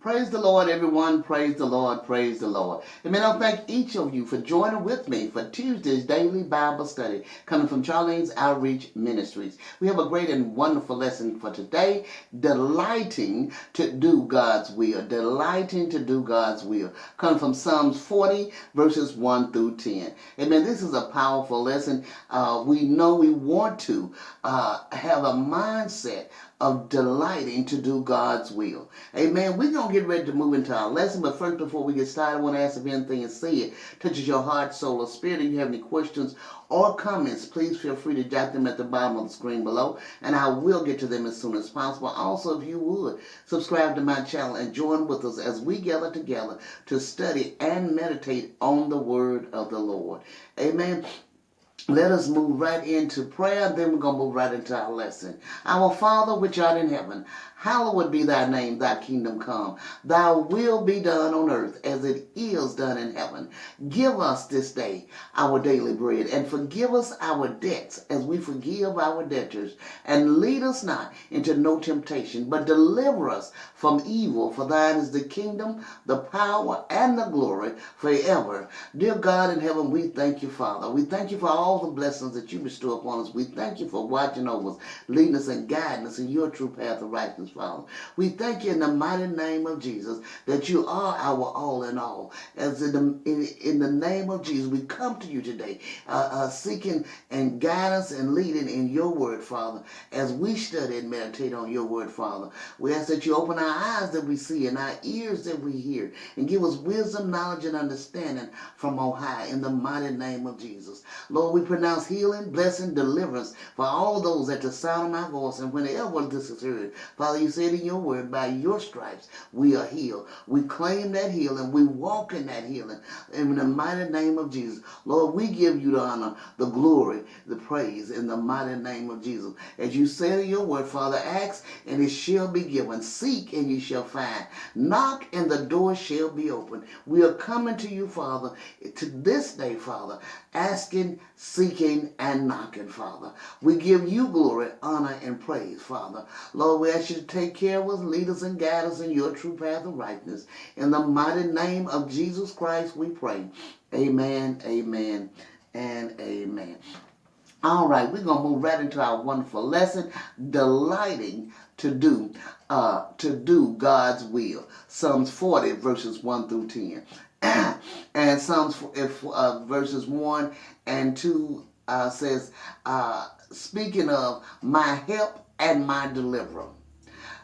Praise the Lord, everyone. Praise the Lord. Praise the Lord. Amen. I thank each of you for joining with me for Tuesday's daily Bible study coming from Charlene's Outreach Ministries. We have a great and wonderful lesson for today, delighting to do God's will. Delighting to do God's will. Coming from Psalms 40, verses 1 through 10. Amen. This is a powerful lesson. We know we want to have a mindset of delighting to do God's will. Amen. We're going to get ready to move into our lesson, but first, before we get started, I want to ask if anything is said touches your heart, soul, or spirit. If you have any questions or comments, please feel free to jot them at the bottom of the screen below, and I will get to them as soon as possible. Also, if you would, subscribe to my channel and join with us as we gather together to study and meditate on the word of the Lord. Amen. Let us move right into prayer, then we're going to move right into our lesson. Our Father, which art in heaven, hallowed be thy name, thy kingdom come. Thy will be done on earth as it is done in heaven. Give us this day our daily bread, and forgive us our debts as we forgive our debtors. And lead us not into no temptation, but deliver us from evil. For thine is the kingdom, the power, and the glory forever. Dear God in heaven, we thank you, Father. We thank you for all the blessings that you bestow upon us. We thank you for watching over us, leading us and guiding us in your true path of righteousness, Father. We thank you in the mighty name of Jesus that you are our all in all. As in the name of Jesus, we come to you today seeking and guidance and leading in your word, Father. As we study and meditate on your word, Father, we ask that you open our eyes that we see and our ears that we hear, and give us wisdom, knowledge, and understanding from on high in the mighty name of Jesus. Lord, we pronounce healing, blessing, deliverance for all those at the sound of my voice, and whenever this is heard. Father, you said in your word, by your stripes we are healed. We claim that healing. We walk in that healing. In the mighty name of Jesus. Lord, we give you the honor, the glory, the praise in the mighty name of Jesus. As you said in your word, Father, ask and it shall be given. Seek and you shall find. Knock and the door shall be opened. We are coming to you, Father, to this day, Father, asking, seeking, and knocking, Father. We give you glory, honor, and praise, Father. Lord, we ask you to take care of us, lead us, and guide us in your true path of righteousness. In the mighty name of Jesus Christ, we pray. Amen, amen, and amen. All right, we're going to move right into our wonderful lesson, delighting to do God's will. Psalms 40, verses 1 through 10. And Psalms verses 1 and 2 says, speaking of my help and my deliverer.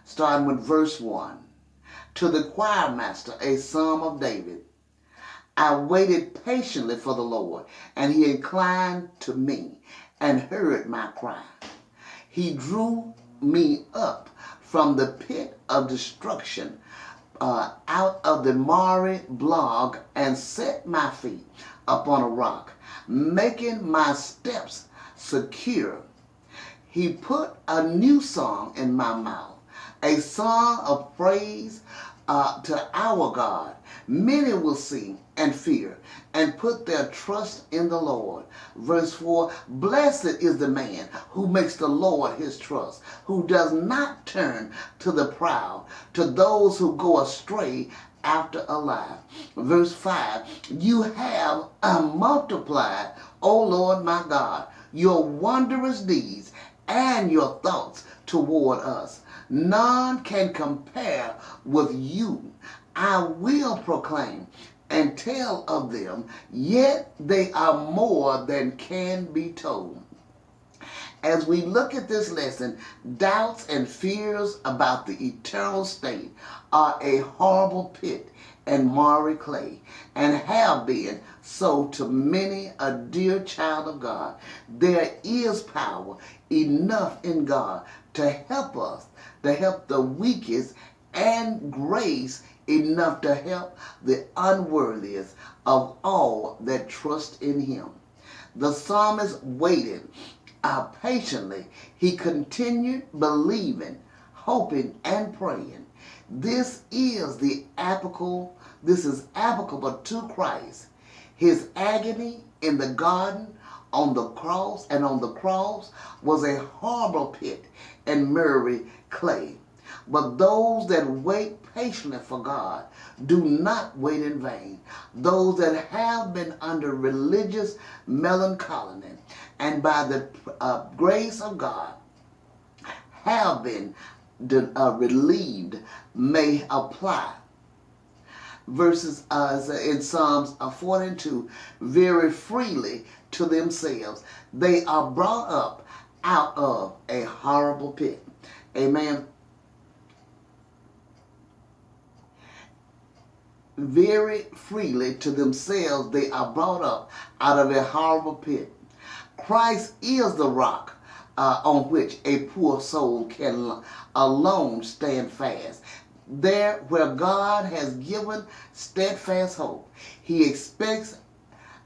Starting with verse 1. To the choirmaster, a psalm of David. I waited patiently for the Lord, and he inclined to me and heard my cry. He drew me up from the pit of destruction, out of the miry bog, and set my feet upon a rock, making my steps secure. He put a new song in my mouth, a song of praise to our God. Many will see and fear and put their trust in the Lord. Verse 4, blessed is the man who makes the Lord his trust, who does not turn to the proud, to those who go astray after a lie. Verse 5, you have multiplied, O Lord my God, your wondrous deeds and your thoughts toward us. None can compare with you. I will proclaim and tell of them, yet they are more than can be told. As we look at this lesson, doubts and fears about the eternal state are a horrible pit and miry clay, and have been so to many a dear child of God. There is power enough in God to help us, to help the weakest, and grace enough to help the unworthiest of all that trust in him. The psalmist waited patiently. He continued believing, hoping, and praying. This is applicable to Christ. His agony in the garden, on the cross was a horrible pit and miry clay. But those that wait patiently for God do not wait in vain. Those that have been under religious melancholy and by the grace of God have been relieved may apply verses in Psalms 42 very freely to themselves. They are brought up out of a horrible pit. Amen. Very freely to themselves they are brought up out of a horrible pit. Christ is the rock on which a poor soul can alone stand fast. There where God has given steadfast hope, he expects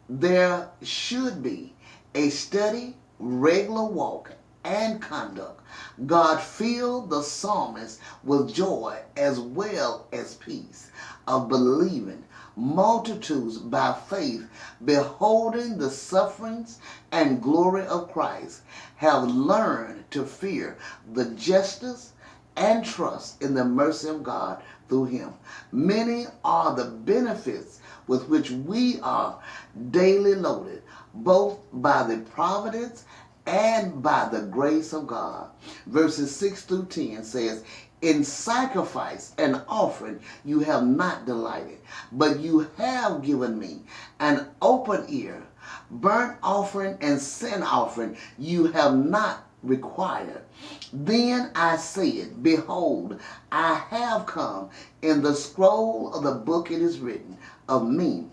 there should be a steady, regular walk and conduct. God filled the psalmist with joy as well as peace of believing multitudes by faith, beholding the sufferings and glory of Christ, have learned to fear the justice and trust in the mercy of God through him. Many are the benefits with which we are daily loaded, both by the providence and by the grace of God. Verses 6 through 10 says, in sacrifice and offering you have not delighted, but you have given me an open ear. Burnt offering and sin offering you have not required. Then I said, behold, I have come. In the scroll of the book it is written of me,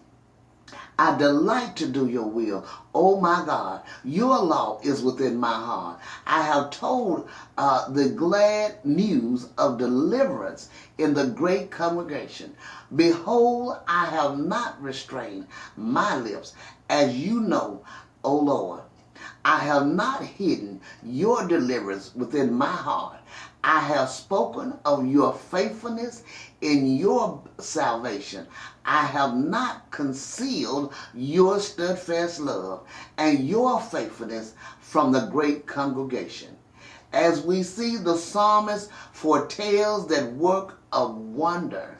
I delight to do your will. Oh my God, your law is within my heart. I have told the glad news of deliverance in the great congregation. Behold, I have not restrained my lips, as you know, O Lord. I have not hidden your deliverance within my heart. I have spoken of your faithfulness in your salvation. I have not concealed your steadfast love and your faithfulness from the great congregation. As we see, the psalmist foretells that work of wonder,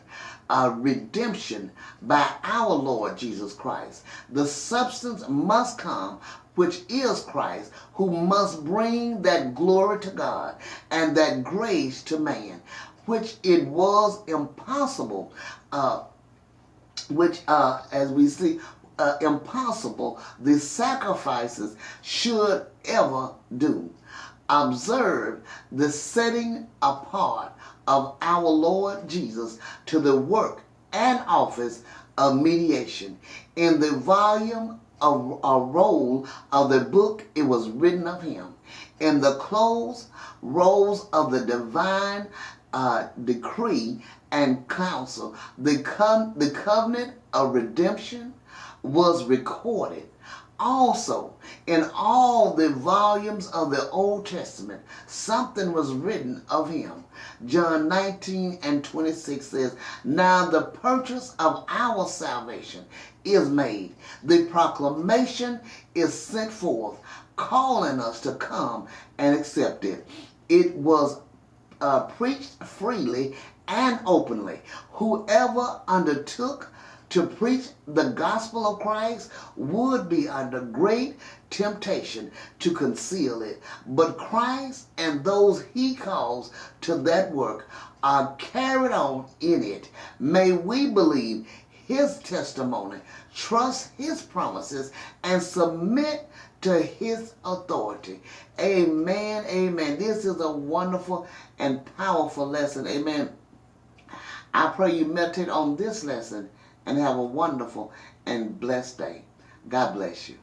redemption by our Lord Jesus Christ. The substance must come, which is Christ, who must bring that glory to God and that grace to man, which it was impossible, as we see, impossible the sacrifices should ever do. Observe the setting apart of our Lord Jesus to the work and office of mediation. In the volume of a roll of the book it was written of him. In the close rolls of the divine decree and counsel, the covenant of redemption was recorded. Also, in all the volumes of the Old Testament, something was written of him. John 19 and 26 says, now the purchase of our salvation is made. The proclamation is sent forth, calling us to come and accept it. It was preached freely and openly. Whoever undertook to preach the gospel of Christ would be under great temptation to conceal it. But Christ and those he calls to that work are carried on in it. May we believe his testimony, trust his promises, and submit to his authority. Amen, amen. This is a wonderful and powerful lesson. Amen. I pray you meditate on this lesson and have a wonderful and blessed day. God bless you.